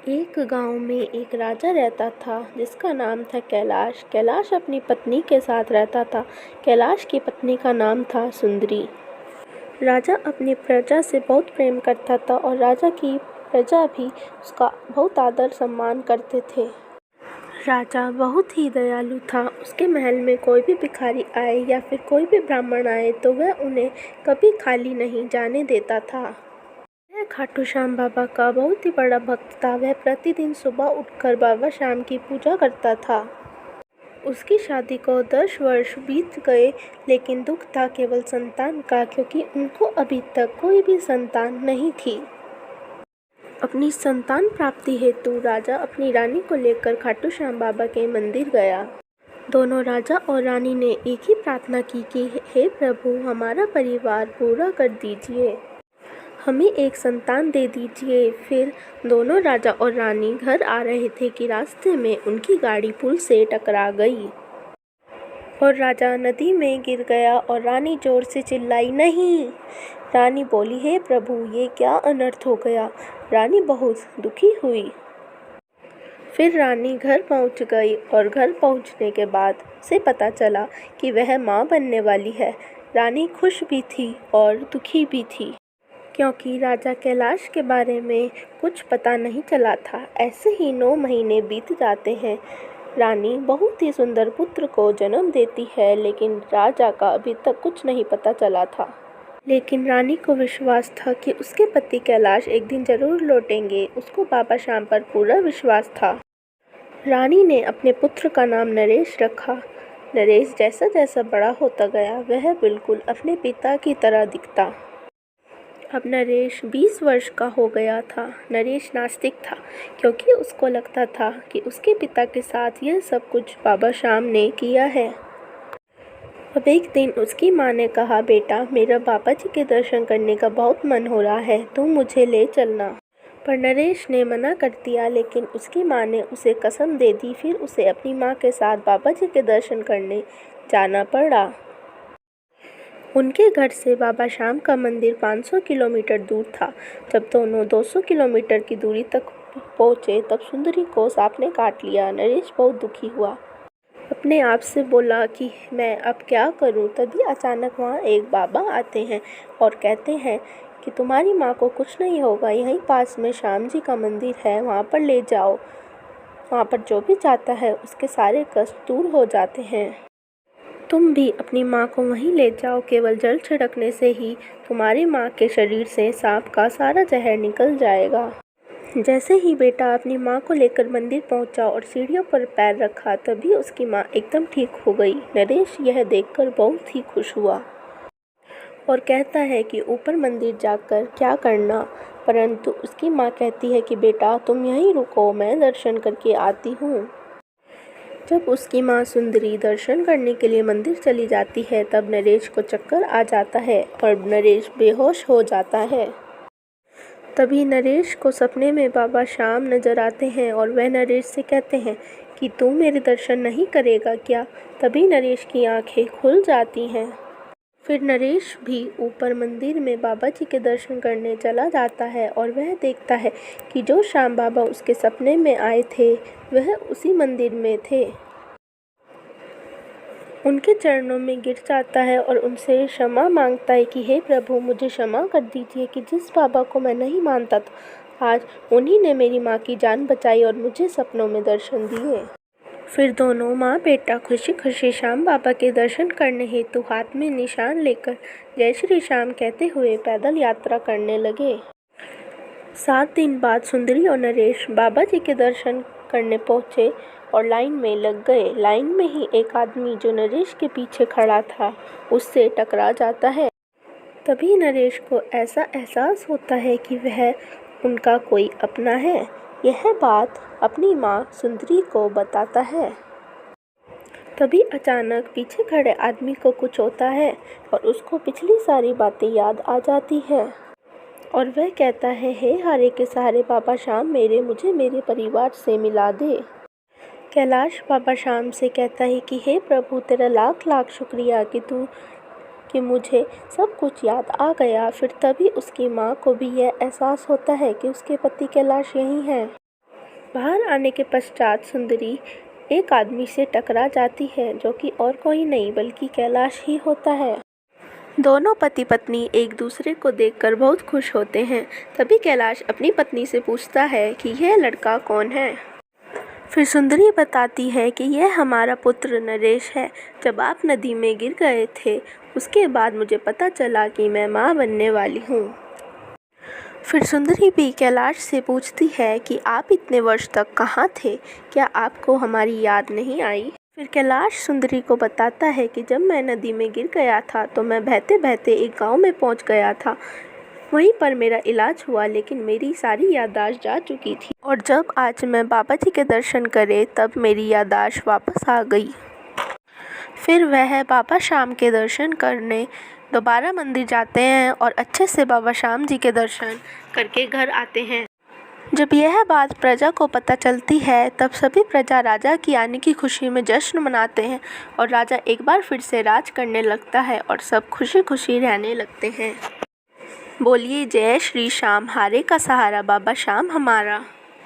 एक गांव में एक राजा रहता था जिसका नाम था कैलाश। कैलाश अपनी पत्नी के साथ रहता था। कैलाश की पत्नी का नाम था सुंदरी। राजा अपनी प्रजा से बहुत प्रेम करता था और राजा की प्रजा भी उसका बहुत आदर सम्मान करते थे। राजा बहुत ही दयालु था। उसके महल में कोई भी भिखारी आए या फिर कोई भी ब्राह्मण आए तो वह उन्हें कभी खाली नहीं जाने देता था। वह खाटू श्याम बाबा का बहुत ही बड़ा भक्त था। वह प्रतिदिन सुबह उठकर बाबा श्याम की पूजा करता था। उसकी शादी को 10 वर्ष बीत गए, लेकिन दुख था केवल संतान का, क्योंकि उनको अभी तक कोई भी संतान नहीं थी। अपनी संतान प्राप्ति हेतु राजा अपनी रानी को लेकर खाटू श्याम बाबा के मंदिर गया। दोनों राजा और रानी ने एक ही प्रार्थना की कि हे प्रभु, हमारा परिवार पूरा कर दीजिए, हमें एक संतान दे दीजिए। फिर दोनों राजा और रानी घर आ रहे थे कि रास्ते में उनकी गाड़ी पुल से टकरा गई और राजा नदी में गिर गया और रानी जोर से चिल्लाई, नहीं। रानी बोली, हे प्रभु, ये क्या अनर्थ हो गया। रानी बहुत दुखी हुई। फिर रानी घर पहुंच गई और घर पहुंचने के बाद उसे पता चला कि वह माँ बनने वाली है। रानी खुश भी थी और दुखी भी थी, क्योंकि राजा कैलाश के बारे में कुछ पता नहीं चला था। ऐसे ही 9 महीने बीत जाते हैं। रानी बहुत ही सुंदर पुत्र को जन्म देती है, लेकिन राजा का अभी तक कुछ नहीं पता चला था। लेकिन रानी को विश्वास था कि उसके पति कैलाश एक दिन जरूर लौटेंगे। उसको बाबा श्याम पर पूरा विश्वास था। रानी ने अपने पुत्र का नाम नरेश रखा। नरेश जैसा जैसा बड़ा होता गया, वह बिल्कुल अपने पिता की तरह दिखता। अब नरेश 20 वर्ष का हो गया था। नरेश नास्तिक था, क्योंकि उसको लगता था कि उसके पिता के साथ यह सब कुछ बाबा श्याम ने किया है। अब एक दिन उसकी माँ ने कहा, बेटा, मेरा बाबा जी के दर्शन करने का बहुत मन हो रहा है, तुम मुझे ले चलना। पर नरेश ने मना कर दिया, लेकिन उसकी माँ ने उसे कसम दे दी। फिर उसे अपनी माँ के साथ बाबा जी के दर्शन करने जाना पड़ा। उनके घर से बाबा श्याम का मंदिर 500 किलोमीटर दूर था। जब दोनों 200 किलोमीटर की दूरी तक पहुँचे तब सुंदरी को सांप ने काट लिया। नरेश बहुत दुखी हुआ। अपने आप से बोला कि मैं अब क्या करूं। तभी अचानक वहाँ एक बाबा आते हैं और कहते हैं कि तुम्हारी माँ को कुछ नहीं होगा, यहीं पास में श्याम जी का मंदिर है, वहाँ पर ले जाओ। वहाँ पर जो भी जाता है उसके सारे कष्ट दूर हो जाते हैं। तुम भी अपनी माँ को वहीं ले जाओ। केवल जल छिड़कने से ही तुम्हारी माँ के शरीर से सांप का सारा जहर निकल जाएगा। जैसे ही बेटा अपनी माँ को लेकर मंदिर पहुंचा और सीढ़ियों पर पैर रखा, तभी उसकी माँ एकदम ठीक हो गई। नरेश यह देखकर बहुत ही खुश हुआ और कहता है कि ऊपर मंदिर जाकर क्या करना। परंतु उसकी माँ कहती है कि बेटा, तुम यहीं रुको, मैं दर्शन करके आती हूँ। जब उसकी माँ सुंदरी दर्शन करने के लिए मंदिर चली जाती है, तब नरेश को चक्कर आ जाता है और नरेश बेहोश हो जाता है। तभी नरेश को सपने में बाबा श्याम नजर आते हैं और वह नरेश से कहते हैं कि तू मेरे दर्शन नहीं करेगा क्या। तभी नरेश की आंखें खुल जाती हैं। फिर नरेश भी ऊपर मंदिर में बाबा जी के दर्शन करने चला जाता है और वह देखता है कि जो श्याम बाबा उसके सपने में आए थे वह उसी मंदिर में थे। उनके चरणों में गिर जाता है और उनसे क्षमा मांगता है कि हे प्रभु, मुझे क्षमा कर दीजिए कि जिस बाबा को मैं नहीं मानता था, आज उन्हीं ने मेरी माँ की जान बचाई और मुझे सपनों में दर्शन दिए। फिर दोनों माँ बेटा खुशी खुशी श्याम बाबा के दर्शन करने हेतु हाथ में निशान लेकर जय श्री श्याम कहते हुए पैदल यात्रा करने लगे। 7 दिन बाद सुंदरी और नरेश बाबा जी के दर्शन करने पहुँचे और लाइन में लग गए। लाइन में ही एक आदमी जो नरेश के पीछे खड़ा था उससे टकरा जाता है। तभी नरेश को ऐसा एहसास होता है कि वह उनका कोई अपना है। यह बात अपनी माँ सुंदरी को बताता है। तभी अचानक पीछे खड़े आदमी को कुछ होता है और उसको पिछली सारी बातें याद आ जाती है और वह कहता है, हे हारे के सहारे बाबा श्याम, मुझे मेरे परिवार से मिला दे। कैलाश बाबा श्याम से कहता है कि हे प्रभु, तेरा लाख लाख शुक्रिया कि मुझे सब कुछ याद आ गया। फिर तभी उसकी माँ को भी यह एहसास होता है कि उसके पति कैलाश यहीं है। बाहर आने के पश्चात सुंदरी एक आदमी से टकरा जाती है, जो कि और कोई नहीं बल्कि कैलाश ही होता है। दोनों पति पत्नी एक दूसरे को देखकर बहुत खुश होते हैं। तभी कैलाश अपनी पत्नी से पूछता है कि यह लड़का कौन है। फिर सुंदरी बताती है कि यह हमारा पुत्र नरेश है। जब आप नदी में गिर गए थे, उसके बाद मुझे पता चला कि मैं माँ बनने वाली हूँ। फिर सुंदरी भी कैलाश से पूछती है कि आप इतने वर्ष तक कहाँ थे, क्या आपको हमारी याद नहीं आई। फिर कैलाश सुंदरी को बताता है कि जब मैं नदी में गिर गया था तो मैं बहते बहते एक गांव में पहुंच गया था। वहीं पर मेरा इलाज हुआ, लेकिन मेरी सारी याददाश्त जा चुकी थी और जब आज मैं बाबा जी के दर्शन करे तब मेरी याददाश्त वापस आ गई। फिर वह बाबा श्याम के दर्शन करने दोबारा मंदिर जाते हैं और अच्छे से बाबा श्याम जी के दर्शन करके घर आते हैं। जब यह बात प्रजा को पता चलती है तब सभी प्रजा राजा की आने की खुशी में जश्न मनाते हैं और राजा एक बार फिर से राज करने लगता है और सब खुशी खुशी रहने लगते हैं। बोलिए जय श्री श्याम, हारे का सहारा बाबा श्याम हमारा।